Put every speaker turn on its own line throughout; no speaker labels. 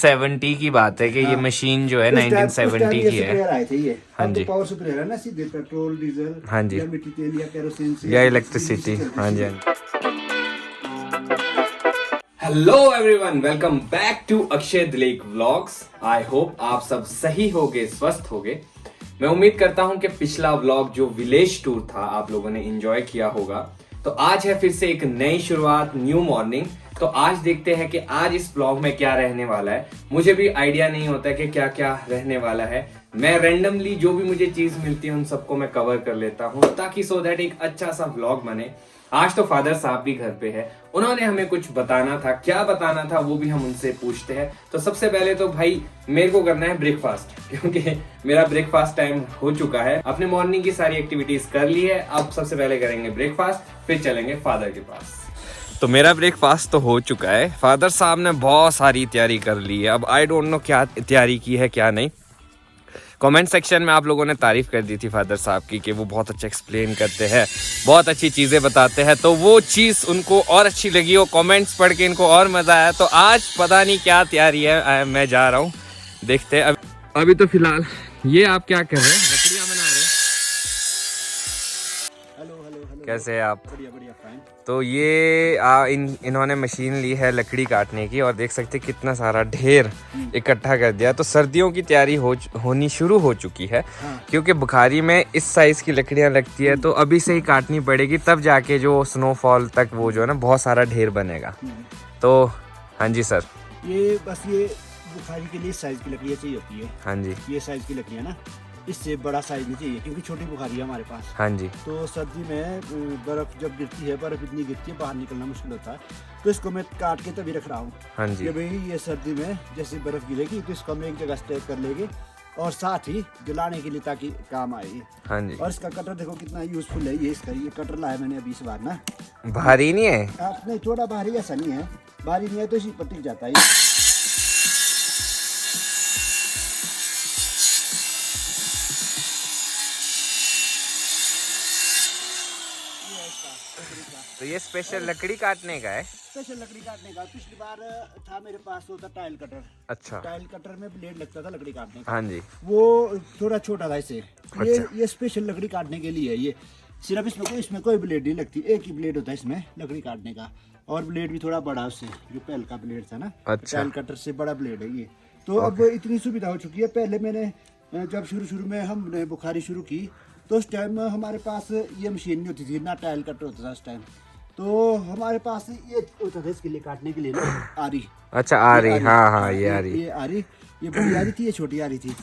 1970 की बात है कि ये मशीन जो है 1970 की है।
आए थे ये।
हाँ जी।
पावर स्प्रेयर है ना, सीधे पेट्रोल डीजल,
हाँ जी,
या मिट्टी तेल या केरोसिन से
या इलेक्ट्रिसिटी। हाँ जी, हाँ जी। Hello everyone, welcome back to Akshay Dilik vlogs. I hope आप सब सही होगे, स्वस्थ होगे। मैं उम्मीद करता हूं कि पिछला व्लॉग जो विलेज टूर था आप लोगों ने एंजॉय किया होगा। तो आज है फिर से एक नई शुरुआत, न्यू मॉर्निंग। तो आज देखते हैं कि आज इस व्लॉग में क्या रहने वाला है। मुझे भी आइडिया नहीं होता कि क्या क्या रहने वाला है। मैं रैंडमली जो भी मुझे चीज मिलती है उन सबको मैं कवर कर लेता हूं, ताकि सो दैट एक अच्छा सा व्लॉग बने। आज तो फादर साहब भी घर पे है, उन्होंने हमें कुछ बताना था। क्या बताना था वो भी हम उनसे पूछते हैं। तो सबसे पहले तो भाई मेरे को करना है ब्रेकफास्ट, क्योंकि मेरा ब्रेकफास्ट टाइम हो चुका है। अपने मॉर्निंग की सारी एक्टिविटीज कर ली है, अब सबसे पहले करेंगे ब्रेकफास्ट, फिर चलेंगे फादर के पास। तो मेरा ब्रेकफास्ट तो हो चुका है। फादर साहब ने बहुत सारी तैयारी कर ली है। अब आई डोंट नो क्या तैयारी की है क्या नहीं। कमेंट सेक्शन में आप लोगों ने तारीफ कर दी थी फादर साहब की कि वो बहुत अच्छा एक्सप्लेन करते हैं, बहुत अच्छी चीज़ें बताते हैं। तो वो चीज़ उनको और अच्छी लगी, वो कमेंट्स पढ़ के इनको और मज़ा आया। तो आज पता नहीं क्या तैयारी है, मैं जा रहा हूँ, देखते हैं। अभी तो फिलहाल ये आप क्या कर रहे हैं? लकड़ियाँ बना रहे हैं?
हेलो हेलो हेलो,
कैसे हैं आप?
बढ़िया बढ़िया, फाइन।
तो ये इन्होंने मशीन ली है लकड़ी काटने की, और देख सकते हैं कितना सारा ढेर इकट्ठा कर दिया। तो सर्दियों की तैयारी होनी शुरू हो चुकी है।
हाँ।
क्योंकि बुखारी में इस साइज की लकड़ियां लगती है, तो अभी से ही काटनी पड़ेगी, तब जाके जो स्नोफॉल तक वो जो है ना बहुत सारा ढेर बनेगा। तो हाँ जी सर।
ये बस ये बुखारी के लिए साइज की लकड़ियाँ चाहिए होती है।
हाँ जी।
ये साइज की लकड़ियाँ ना, इससे बड़ा साइज नहीं चाहिए, क्योंकि छोटी बुखारी है हमारे पास।
हाँ जी।
तो सर्दी में बर्फ जब गिरती है, बर्फ इतनी गिरती है, बाहर निकलना मुश्किल होता है। तो इसको मैं काट के तभी रख रहा हूँ।
हाँ जी।
कि भाई ये सर्दी में जैसे बर्फ गिरेगी तो इसको हम एक जगह स्टैक कर लेंगे, और साथ ही जलाने के लिए ताकि काम आए।
हाँ जी।
और इसका कटर देखो कितना यूजफुल है। ये कटर लाया मैंने अभी इस बार ना।
भारी नहीं है?
नहीं, थोड़ा भारी ऐसा नहीं है, भारी नहीं है तो इसी पर टिक जाता है।
तो ये स्पेशल लकड़ी काटने का है?
स्पेशल लकड़ी काटने का। पिछली बार था मेरे पास होता टाइल कटर।
अच्छा।
टाइल कटर में ब्लेड लगता था लकड़ी काटने का।
हाँ जी।
वो थोड़ा छोटा था इससे।
अच्छा।
ये स्पेशल लकड़ी काटने के लिए है। ये सिर्फ इसमें कोई ब्लेड नहीं लगती, एक ही ब्लेड होता है इसमें लकड़ी काटने का। और ब्लेड भी थोड़ा बड़ा उससे, जो पहले का ब्लेड था ना।
अच्छा।
टाइल कटर से बड़ा ब्लेड है ये। तो अब इतनी सुविधा हो चुकी है। पहले मैंने जब शुरू में हमने बुखारी शुरू की, तो उस टाइम हमारे पास ये मशीन नहीं होती थी ना, टाइल कटर होता था उस टाइम। तो हमारे पास ये होता था इसके लिए काटने के लिए ना, आरी।
अच्छा, आरी। हाँ हाँ, ये आरी।
ये आरी, ये बड़ी आरी थी, ये छोटी आरी थी।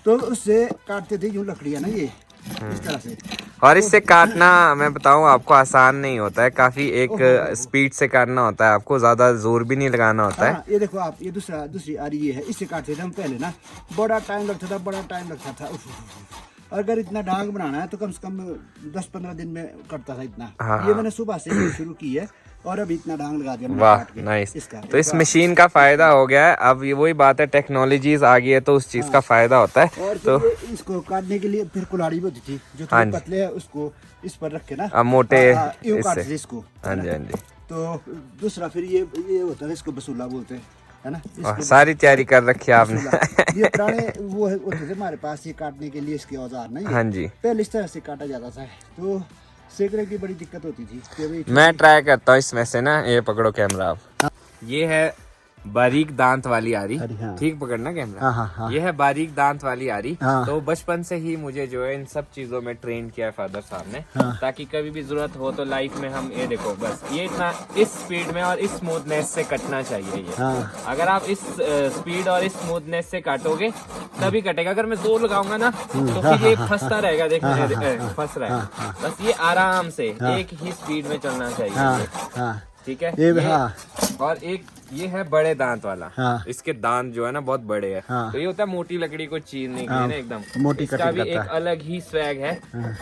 तो उससे काटते थे यूं लकड़ियाँ ना, ये इस तरह से।
और इससे काटना मैं बताऊं आपको आसान नहीं होता है, काफी एक स्पीड से काटना होता है, आपको ज्यादा जोर भी नहीं लगाना होता है।
हाँ, ये देखो आप, ये दूसरी आरी ये है, इससे काटते थे हम पहले ना। बड़ा टाइम लगता था। अगर इतना डांग बनाना है तो कम से कम 10-15 दिन में कटता था इतना।
हाँ।
ये मैंने सुबह से शुरू की है, और अभी इतना डांग लगा दिया।
वाह, नाइस।
इसका
तो इस मशीन का फायदा हो गया है। अब ये वही बात है, टेक्नोलॉजीज आ गई है, तो उस चीज का फायदा होता है।
और
तो
इसको काटने के लिए फिर कुल्हाड़ी भी होती थी, जो
हाँ
थोड़े पतले है, उसको इस पर रख के ना
अब मोटे
यूं काटते
इससे।
थे इसको।
हाँ जी, हाँ जी।
तो दूसरा फिर ये होता है, इसको बसूला बोलते हैं, है ना।
वाह, सारी तैयारी कर रखी है आपने।
ये पुराने वो होते थे हमारे पास, ये काटने के लिए इसके औजार नहीं।
हाँ जी।
पहले इस तरह से काटा जाता था, तो सेकने की बड़ी दिक्कत होती थी।
मैं ट्राई करता हूँ इसमें से ना, ये पकड़ो कैमरा आप। ये है बारीक दांत वाली आरी।
हाँ।
ठीक पकड़ना कैमरा।
हाँ, हाँ, हाँ।
ये है बारीक दांत वाली आरी।
हाँ।
तो बचपन से ही मुझे जो है इन सब चीजों में ट्रेन किया है फादर साहब ने।
हाँ।
ताकि कभी भी जरूरत हो तो लाइफ में हम, ये देखो बस ये इतना इस स्पीड में और इस स्मूथनेस से कटना चाहिए ये।
हाँ।
अगर आप इस स्पीड और इस स्मूथनेस से काटोगे तभी कटेगा। अगर मैं जोर लगाऊंगा ना तो फिर ये फंसता रहेगा। देखो फंस रहा है। बस ये आराम से एक ही स्पीड में चलना चाहिए। ठीक है। और एक ये है बड़े दांत वाला। इसके दांत जो है ना बहुत बड़े हैं। तो ये होता है मोटी लकड़ी को चीरने के लिए ना, एकदम
मोटी।
इसका भी एक अलग ही स्वैग है।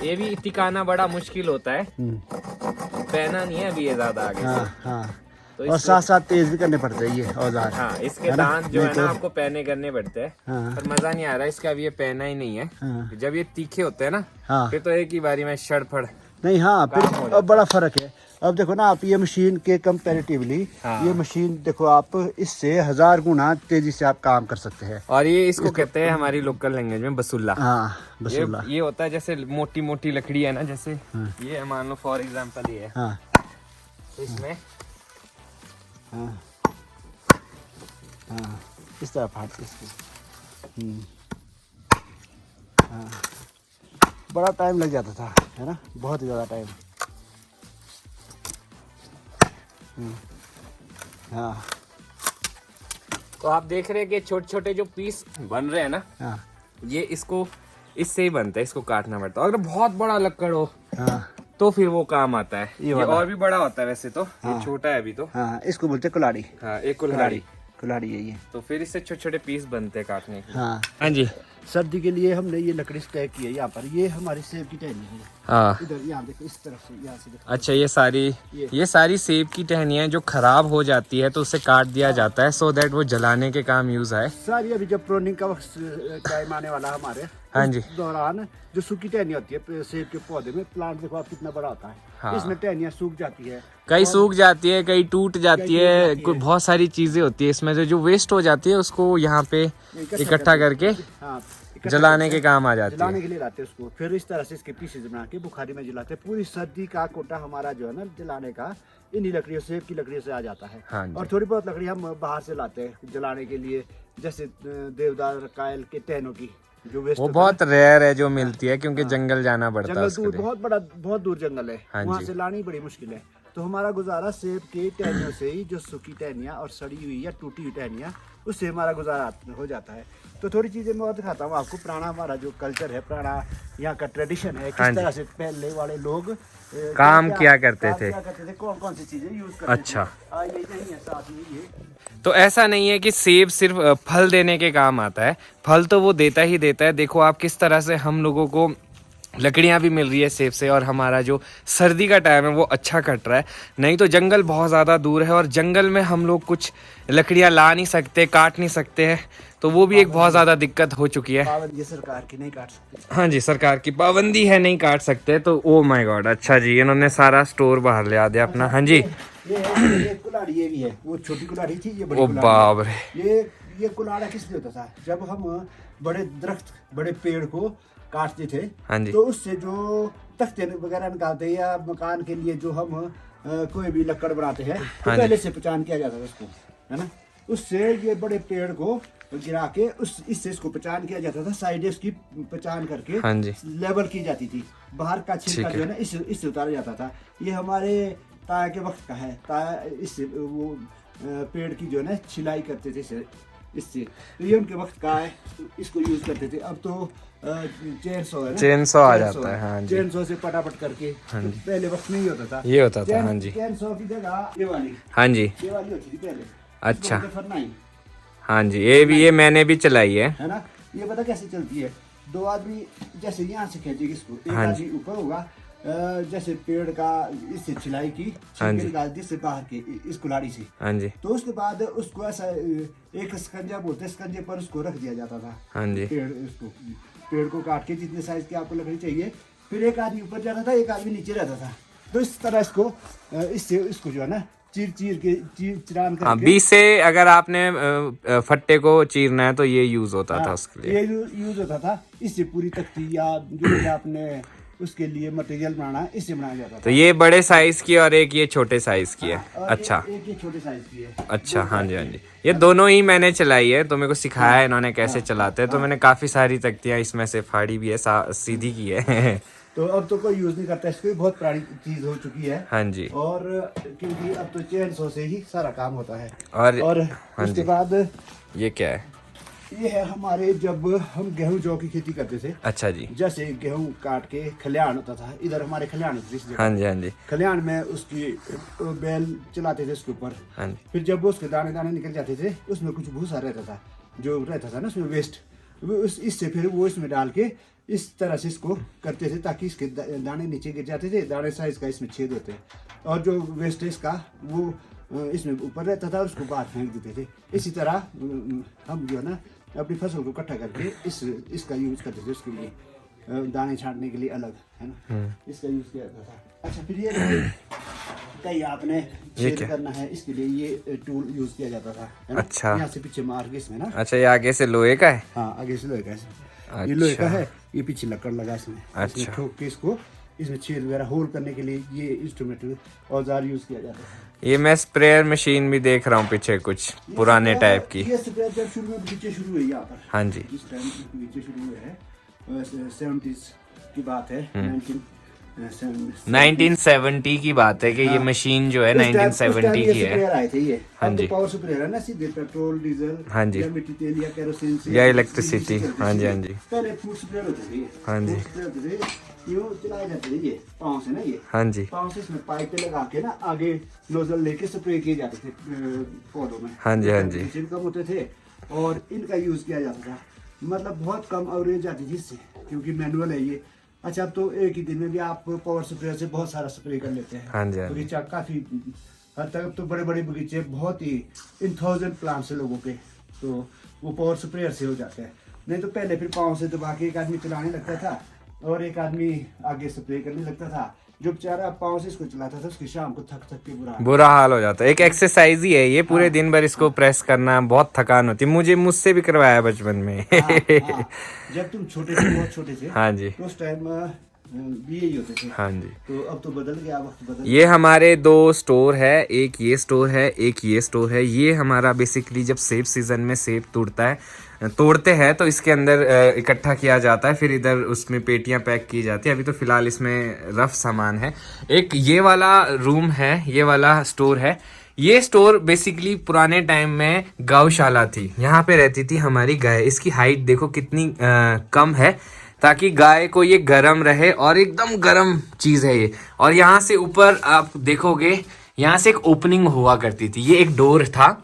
ये भी टिकाना बड़ा मुश्किल होता है, पहना नहीं है अभी ये ज्यादा आगे से। तो
और साथ तेज भी करने पड़ते हैं ये औजार।
हाँ, इसके दांत जो है ना आपको पहने करने पड़ते हैं। पर मजा नहीं आ रहा इसका, अभी ये पहना ही नहीं है। जब ये तीखे होते हैं ना फिर तो एक ही बारी में शड़फड़
नहीं। हाँ, फिर बड़ा फर्क है। अब देखो ना आप, ये मशीन के कंपैरेटिवली
हाँ।
ये मशीन देखो आप, इससे 1000 गुना तेजी से आप काम कर सकते हैं।
और ये इसको कहते हैं हमारी लोकल लैंग्वेज में बसुल्ला।
हाँ, बसुल्ला।
ये होता है जैसे मोटी मोटी लकड़ी है ना, जैसे ये है, मान लो फॉर एग्जांपल ये है,
हाँ
तो इसमें
हाँ हाँ इस तरह फाड़ते इसको। हाँ, बड़ा टाइम लग जाता था, है ना, बहुत ही ज़्यादा टाइम। हाँ
तो आप देख रहे हैं कि छोटे छोटे जो पीस बन रहे हैं ना,
हाँ
ये इसको इससे ही बनता है, इसको काटना पड़ता है। अगर बहुत बड़ा लकड़ हो
हाँ
तो फिर वो काम आता है।
ये
ये
वाला।
और भी बड़ा होता है वैसे तो,
हाँ।
ये छोटा है अभी तो।
हाँ, इसको बोलते हैं कुल्हाड़ी।
हाँ, एक कुल्हाड़ी।
कुल्हाड़ी है ये।
तो फिर इससे छोटे छोटे पीस बनते हैं काटने के लिए।
हाँ
हाँ जी।
सर्दी के लिए हमने ये लकड़ी स्टैक की है यहाँ पर। ये हमारी सेब की टहनी है,
हाँ,
इधर यहाँ देखो, इस तरफ से, यहाँ से देखो।
अच्छा, ये सारी सेब की टहनियाँ जो खराब हो जाती है तो उसे काट दिया जाता है, सो दैट वो जलाने के काम यूज आए।
सारी अभी जब प्रोनिंग का वक्त टाइम आने वाला हमारे,
हाँ जी।
उस दौरान जो सूखी टहनी होती है सेब के पौधे में, प्लांट देखो आप कितना बड़ा होता है।
हाँ।
इसमें टहनियाँ सूख जाती है,
कई सूख जाती है, कई टूट जाती है,
टूट जाती है।
बहुत सारी चीजें होती है इसमें से जो वेस्ट हो जाती है, उसको यहाँ पे इकट्ठा करके
हाँ, इकट्ठा
जलाने
करके
के काम आ जाती
जलाने
है।
के लिए लाते हैं उसको। फिर इस तरह से इसके पीसेज बना के बुखारी में जलाते हैं। पूरी सर्दी का कोटा हमारा जो है ना जलाने का, इन्हीं लकड़ियों सेब की लकड़ियों से आ जाता है।
हाँ जी।
और थोड़ी बहुत लकड़ी हम बाहर से लाते हैं जलाने के लिए, जैसे देवदार कायल के टहनों की जो वेस्ट
वो बहुत रेयर है जो मिलती है, क्योंकि जंगल जाना पड़ता है
जंगल
उसके
दूर,
लिए।
बहुत दूर जंगल है,
हाँ
वहाँ
जी।
से लानी बड़ी मुश्किल है। तो हमारा गुजारा सेब की टहनियों से ही, जो सूखी टहनियाँ और सड़ी हुई या टूटी हुई टहनियाँ, उससे हमारा गुजारा हो जाता है। तो थोड़ी चीजें मैं और दिखाता हूँ आपको। पुराना हमारा जो कल्चर है, पुराना यहाँ का ट्रेडिशन है,
हाँ
किस
जी।
तरह से पहले वाले लोग
काम किया करते थे।
कौन कौन सी चीजें यूज करते
अच्छा।
थे। ये नहीं है साथ में ये।
तो ऐसा नहीं है कि सेब सिर्फ फल देने के काम आता है, फल तो वो देता ही देता है। देखो आप किस तरह से हम लोगों को लकड़ियाँ भी मिल रही है सेब से, और हमारा जो सर्दी का टाइम है वो अच्छा कट रहा है। नहीं तो जंगल बहुत ज़्यादा दूर है, और जंगल में हम लोग कुछ लकड़ियाँ ला नहीं सकते, काट नहीं सकते हैं, तो वो भी एक बहुत ज़्यादा दिक्कत हो चुकी है।
पाबंदी सरकार की, नहीं काट सकते।
हाँ जी, सरकार की पाबंदी है, नहीं काट सकते। तो ओ माय गॉड, अच्छा जी, इन्होंने सारा स्टोर बाहर ले आ दिया अपना। हाँ जी।
ये कुल्हाड़ी ये भी है, वो छोटी कुल्हाड़ी थी, ये बड़ी
ओ
कुल्हाड़ी
बाप रे।
है। ये कुल्हाड़ा किस लिए होता था? जब हम बड़े दरख्त, बड़े पेड़ को काटते थे,
हाँ जी।
तो उससे जो तख्ते वगैरह निकालते हैं, या मकान के लिए जो हम कोई भी लकड़ बनाते हैं, तो
हाँ जी।
पहले से पहचान किया जाता था उसको, है ना। उससे ये बड़े पेड़ को गिरा के इससे इसको पहचान किया जाता था, साइड उसकी पहचान करके
हाँ जी।
लेबल की जाती थी। बाहर का छिलका
ठीक
जो है ना इससे उतारा जाता था। ये हमारे ताया के वक्त का है। ताया इससे वो पेड़ की जो है ना छिलाई करते थे इससे, तो ये उनके वक्त का है, इसको यूज करते थे। अब तो चेन सॉ है ना,
चेन सॉ आ जाता है। हाँ जी।
चेन सॉ से पटापट करके, पहले वक्त नहीं होता था,
ये होता था। हाँ जी।
चेन सॉ की जगह ये वाली
हाँ जी।
होती थी पहले।
अच्छा।
इसको बोलते फरनाई,
हाँ जी, ये मैंने भी चलाई है
ना। ये पता कैसे चलती है? दो आदमी जैसे यहाँ से खींचेगी इसको, एक
हाँ
आदमी ऊपर होगा, जैसे पेड़ का इससे छिलाई की,
हाँ
छिलके
जी।
निकाल दी इससे बाहर के, इस कुल्हाड़ी से।
हाँ जी।
तो उसके बाद उसको ऐसा एक स्कंजा बोलते हैं, स्कंजे पर उसको रख दिया जाता था।
हाँ जी।
पेड़ को काट के जितने साइज की आपको लकड़ी चाहिए, फिर एक आदमी ऊपर जाता था, एक आदमी नीचे रहता था। तो इस तरह इसको जो है ना चिरान
हाँ,
करके,
बीच से अगर आपने फट्टे को चीरना है तो ये यूज होता था उसके लिए।
ये यूज होता था। इससे पूरी तख्ती या जो भी आपने उसके लिए मटेरियल बनाना है, इससे बनाया जाता था।
तो ये बड़े साइज की और एक ये छोटे साइज की है।
और
अच्छा।
एक ये छोटे साइज की है।
अच्छा। हाँ जी। हाँ जी, ये दोनों ही मैंने चलाई है, तो मेरे को सिखाया है इन्होंने कैसे चलाते हैं। तो मैंने काफी सारी तख्तियां इसमें से फाड़ी भी है, सीधी की है।
तो अब तो कोई यूज नहीं करता इसको, बहुत पुरानी चीज हो चुकी है।
हाँ जी।
और क्योंकि अब तो चेन सॉ से ही सारा काम होता है।
और हाँ
उसके
जी।
बाद
ये क्या है?
ये है हमारे, जब हम गेहूं जौ की खेती करते थे,
अच्छा जी।
जैसे गेहूं काट के खलिहान होता था, इधर हमारे खलिहान होती थी।
हाँ जी। हाँ जी।
खलिहान में उसकी बैल चलाते थे उसके ऊपर।
हाँ जी।
फिर जब वो उसके दाने दाने निकल जाते थे, उसमें कुछ भूसा रहता था, जो रहता था ना उसमें वेस्ट, इससे फिर वो इसमें डाल के इस तरह से इसको करते थे, ताकि इसके दाने नीचे गिर जाते थे, दाने साइज का इसमें छेद होते, और जो वेस्ट है इसका वो इसमें ऊपर रहता था, और उसको बाहर फेंक देते थे। इसी तरह हम जो है ना अपनी फसल को इकट्ठा करके इसका यूज करते थे, उसके लिए दाने छांटने के लिए अलग, है ना, इसका यूज किया जाता था। अच्छा, फिर कहीं आपने
ये
छेद
क्या?
करना है, इसके लिए ये टूल यूज किया जाता था, है ना?
अच्छा।
यहाँ से पीछे मार के इसमें ना,
अच्छा, ये आगे से लोहे का है।
हाँ आगे से लोहे का है, ये लोहे का है, ये पीछे लकड़ लगा इसमें।
अच्छा।
इसमें ठोक के इसको, इसमें छेद वगैरह होल करने के लिए ये इंस्ट्रूमेंट औजार यूज किया जाता है।
ये मैं स्प्रेयर मशीन भी देख रहा हूँ पीछे कुछ पुराने टाइप की।
ये स्प्रे जब शुरू में बगीचे शुरू हुए यहाँ पर,
हाँ जी।
इस टाइम बगीचे शुरू हुए हैं, 70s की बात है,
1970 की बात है कि ये मशीन जो है 1970 की है।
आए थे ये।
हाँ
अब
जी।
तो पावर स्प्रेयर है ना, सीधे पेट्रोल डीजल,
हाँ जी।
या मिट्टी तेल या केरोसिन से
या इलेक्ट्रिसिटी। हाँ जी, हाँ जी।
पहले फूड स्प्रेयर होते थे ये।
हाँ जी।
फूड स्प्रेयर होते थे, यूं चलाए जाते थे ये पाँव से ना, ये
हाँ जी।
पाँव से इसमें पाइप पे लगा के ना आगे नोजल लेके स्प्रे किए जाते थे पौधों में।
हाँ जी, हाँ जी।
टेम्परेचर कम होते थे और इनका यूज किया जाता था, मतलब बहुत कम एवरेज आती थी इससे, क्योंकि मैनुअल है ये। अच्छा, अब तो एक ही दिन में भी आप पावर स्प्रेयर से बहुत सारा स्प्रे कर लेते हैं।
हाँ जी, हाँ जी।
बगीचा काफी हद तक, अब तो बड़े बड़े बगीचे बहुत ही इन 1000 प्लांट्स है लोगों के, तो वो पावर स्प्रेयर से हो जाते हैं। नहीं तो पहले फिर पाँव से दबा के एक आदमी चलाने लगता था और एक आदमी आगे स्प्रे करने लगता था। जो बेचारा पाँव से इसको चलाता था उसकी शाम को थक थक के
बुरा हाल हो जाता है। एक एक्सरसाइज ही है ये, पूरे दिन भर इसको प्रेस करना, बहुत थकान होती है। मुझसे भी करवाया बचपन में।
हाँ, जब तुम छोटे थे, बहुत छोटे थे,
हाँ जी।
तो उस टाइम भी यही होते थे।
हाँ जी।
तो अब तो बदल गया, वक्त बदल
ये हमारे 2 स्टोर है, एक ये स्टोर है, एक ये स्टोर है। ये हमारा बेसिकली जब सेब सीजन में सेब तोड़ते हैं तो इसके अंदर इकट्ठा किया जाता है, फिर इधर उसमें पेटियां पैक की जाती है। अभी तो फिलहाल इसमें रफ सामान है। एक ये वाला रूम है, ये वाला स्टोर है। ये स्टोर बेसिकली पुराने टाइम में गौशाला थी, यहाँ पे रहती थी हमारी गाय। इसकी हाइट देखो कितनी कम है, ताकि गाय को ये गर्म रहे, और एकदम गर्म चीज़ है ये। और यहाँ से ऊपर आप देखोगे, यहाँ से एक ओपनिंग हुआ करती थी, ये एक डोर था।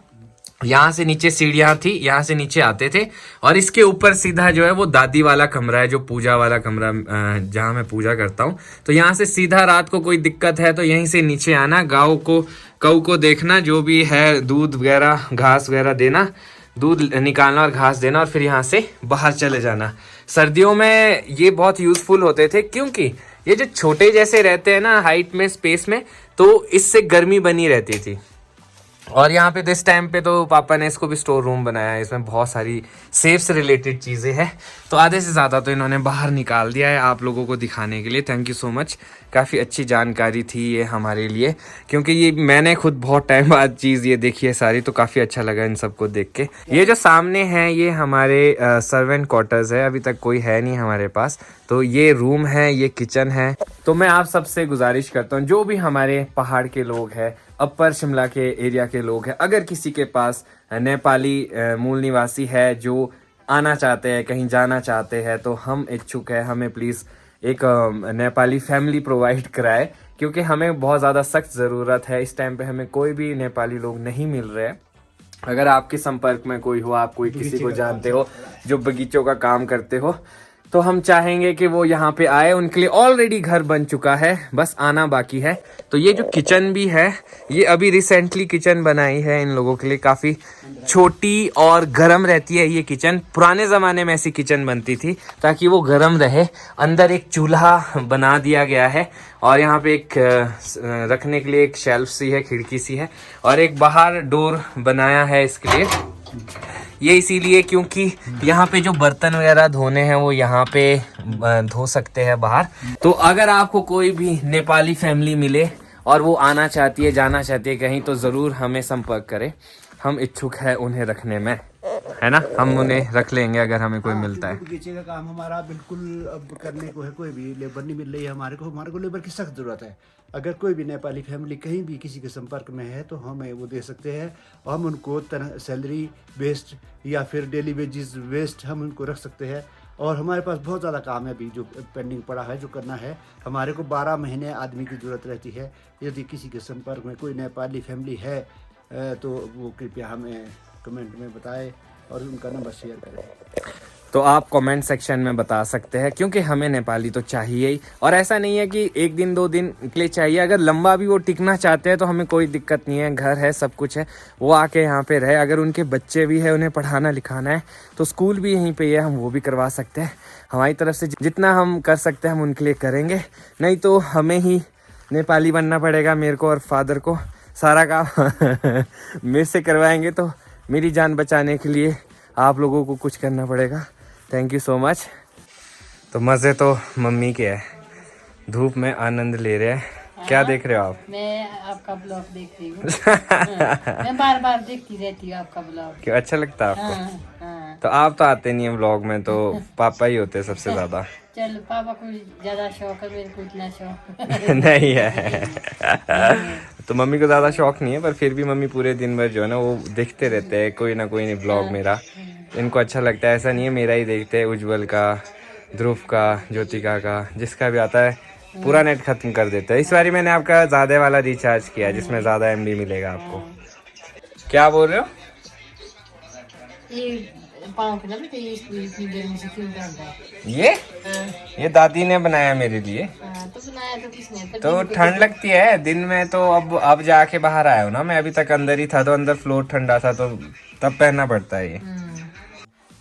यहाँ से नीचे सीढ़ियाँ थी, यहाँ से नीचे आते थे, और इसके ऊपर सीधा जो है वो दादी वाला कमरा है, जो पूजा वाला कमरा, जहाँ मैं पूजा करता हूँ। तो यहाँ से सीधा रात को कोई दिक्कत है तो यहीं से नीचे आना, गऊ को देखना, जो भी है दूध वगैरह घास वगैरह देना, दूध निकालना और घास देना, और फिर यहाँ से बाहर चले जाना। सर्दियों में ये बहुत यूजफुल होते थे, क्योंकि ये जो छोटे जैसे रहते हैं ना हाइट में, स्पेस में, तो इससे गर्मी बनी रहती थी। और यहाँ पे दिस टाइम पे तो पापा ने इसको भी स्टोर रूम बनाया है, इसमें बहुत सारी सेफ से रिलेटेड चीज़ें हैं। तो आधे से ज़्यादा तो इन्होंने बाहर निकाल दिया है आप लोगों को दिखाने के लिए। थैंक यू सो मच, काफ़ी अच्छी जानकारी थी ये हमारे लिए, क्योंकि ये मैंने खुद बहुत टाइम बाद चीज़ ये देखी है सारी, तो काफ़ी अच्छा लगा इन सबको देख के। ये जो सामने है ये हमारे सर्वेंट क्वार्टर्स है, अभी तक कोई है नहीं हमारे पास। तो ये रूम है, ये किचन है। तो मैं आप सबसे गुजारिश करता हूँ, जो भी हमारे पहाड़ के लोग हैं, अपर शिमला के एरिया के लोग हैं, अगर किसी के पास नेपाली मूल निवासी है जो आना चाहते हैं, कहीं जाना चाहते हैं, तो हम इच्छुक है, हमें प्लीज़ एक नेपाली फैमिली प्रोवाइड कराए, क्योंकि हमें बहुत ज़्यादा सख्त ज़रूरत है। इस टाइम पे हमें कोई भी नेपाली लोग नहीं मिल रहे हैं। अगर आपके संपर्क में कोई हो, आप कोई किसी को जानते हो जो बगीचों का काम करते हो, तो हम चाहेंगे कि वो यहाँ पे आए। उनके लिए ऑलरेडी घर बन चुका है, बस आना बाकी है। तो ये जो किचन भी है, ये अभी रिसेंटली किचन बनाई है इन लोगों के लिए। काफ़ी छोटी और गर्म रहती है ये किचन। पुराने ज़माने में ऐसी किचन बनती थी ताकि वो गर्म रहे। अंदर एक चूल्हा बना दिया गया है, और यहाँ पे एक रखने के लिए एक शेल्फ सी है, खिड़की सी है, और एक बाहर डोर बनाया है इसके लिए। ये इसीलिए क्योंकि यहाँ पे जो बर्तन वगैरह धोने हैं वो यहाँ पे धो सकते हैं बाहर। तो अगर आपको कोई भी नेपाली फैमिली मिले और वो आना चाहती है, जाना चाहती है कहीं, तो ज़रूर हमें संपर्क करें। हम इच्छुक है उन्हें रखने में, है ना। हम उन्हें रख लेंगे अगर हमें कोई मिलता है।
बगीचे का काम हमारा बिल्कुल अब करने को है, कोई भी लेबर नहीं मिल रही है हमारे को लेबर की सख्त ज़रूरत है। अगर कोई भी नेपाली फैमिली कहीं भी किसी के संपर्क में है तो हमें वो दे सकते हैं, और हम उनको सैलरी बेस्ड या फिर डेली वेजेस बेस्ड हम उनको रख सकते हैं। और हमारे पास बहुत ज़्यादा काम है अभी जो पेंडिंग पड़ा है, जो करना है। हमारे को 12 महीने आदमी की ज़रूरत रहती है। यदि किसी के संपर्क में कोई नेपाली फैमिली है तो वो कृपया हमें कमेंट में बताएं और उनका नंबर शेयर करें।
तो आप कमेंट सेक्शन में बता सकते हैं, क्योंकि हमें नेपाली तो चाहिए ही। और ऐसा नहीं है कि 1 दिन 2 दिन के लिए चाहिए, अगर लंबा भी वो टिकना चाहते हैं तो हमें कोई दिक्कत नहीं है। घर है, सब कुछ है, वो आके यहाँ पे रहे। अगर उनके बच्चे भी है, उन्हें पढ़ाना लिखाना है, तो स्कूल भी यहीं पे है, हम वो भी करवा सकते हैं। हमारी तरफ से जितना हम कर सकते हैं हम उनके लिए करेंगे। नहीं तो हमें ही नेपाली बनना पड़ेगा मेरे को और फादर को, सारा काम मेरे से करवाएंगे, तो मेरी जान बचाने के लिए आप लोगों को कुछ करना पड़ेगा। Thank you so much. तो मज़े तो मम्मी के है, धूप में आनंद ले रहे हैं। क्या देख रहे हो आप?
मैं आपका ब्लॉग देखती हूँ। मैं बार बार देखती रहती हूँ आपका ब्लॉग।
क्यों, अच्छा लगता है आपको?
हाँ।
तो आप तो आते नहीं है व्लॉग में, तो पापा ही होते हैं सबसे ज्यादा।
चलो, पापा को ज्यादा शौक है, मेरे को इतना शौक
नहीं है। तो मम्मी को ज्यादा शौक नहीं है, पर फिर भी मम्मी पूरे दिन भर जो है ना वो देखते रहते हैं कोई ना कोई नहीं ब्लॉग मेरा। इनको अच्छा लगता है, ऐसा नहीं है मेरा ही देखते हैं, उज्जवल का, ध्रुव का, ज्योतिका का, जिसका भी आता है पूरा नेट खत्म कर देते हैं। इस बारी मैंने आपका ज्यादा वाला रिचार्ज किया जिसमें ज्यादा MB मिलेगा आपको। क्या बोल रहे हो?
ये पाँव के ना बेटे, ये इतनी गर्मी से क्यों करता है?
ये दादी ने बनाया मेरे लिए।
तो बनाया तो किसने?
तो ठंड लगती है दिन में, तो अब जाके बाहर आया हूँ ना मैं, अभी तक अंदर ही था, तो अंदर फ्लोर ठंडा था, तो तब पहनना पड़ता है ये।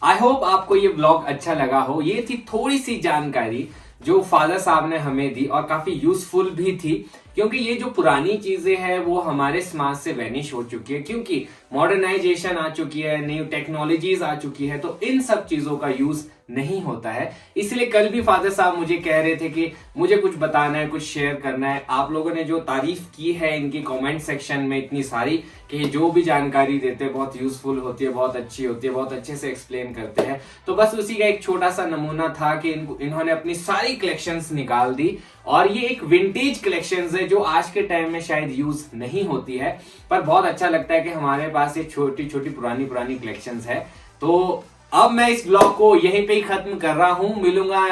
आई होप आपको ये ब्लॉग अच्छा लगा हो। ये थी थोड़ी सी जानकारी जो फादर साहब ने हमें दी और काफी यूजफुल भी थी, क्योंकि ये जो पुरानी चीजें हैं वो हमारे समाज से वैनिश हो चुकी है, क्योंकि मॉडर्नाइजेशन आ चुकी है, न्यू टेक्नोलॉजीज आ चुकी है, तो इन सब चीजों का यूज नहीं होता है। इसलिए कल भी फादर साहब मुझे कह रहे थे कि मुझे कुछ बताना है, कुछ शेयर करना है। आप लोगों ने जो तारीफ की है इनकी कमेंट सेक्शन में इतनी सारी, कि जो भी जानकारी देते हैं बहुत यूजफुल होती है, बहुत अच्छी होती है, बहुत अच्छे से एक्सप्लेन करते हैं। तो बस उसी का एक छोटा सा नमूना था कि इन्होंने अपनी सारी कलेक्शंस निकाल दी, और ये एक विंटेज कलेक्शंस है जो आज के टाइम में शायद यूज नहीं होती है, पर बहुत अच्छा लगता है कि हमारे पास ये छोटी छोटी पुरानी कलेक्शंस है। तो अब मैं इस ब्लॉग को यहीं पे ही खत्म कर रहा हूं, मिलूंगा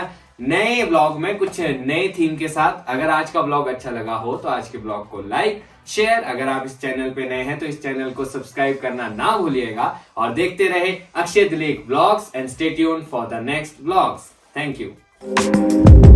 नए ब्लॉग में कुछ नए थीम के साथ। अगर आज का ब्लॉग अच्छा लगा हो तो आज के ब्लॉग को लाइक शेयर, अगर आप इस चैनल पे नए हैं तो इस चैनल को सब्सक्राइब करना ना भूलिएगा, और देखते रहे Akshay Dilekh vlogs and stay tuned for the next vlogs. Thank you.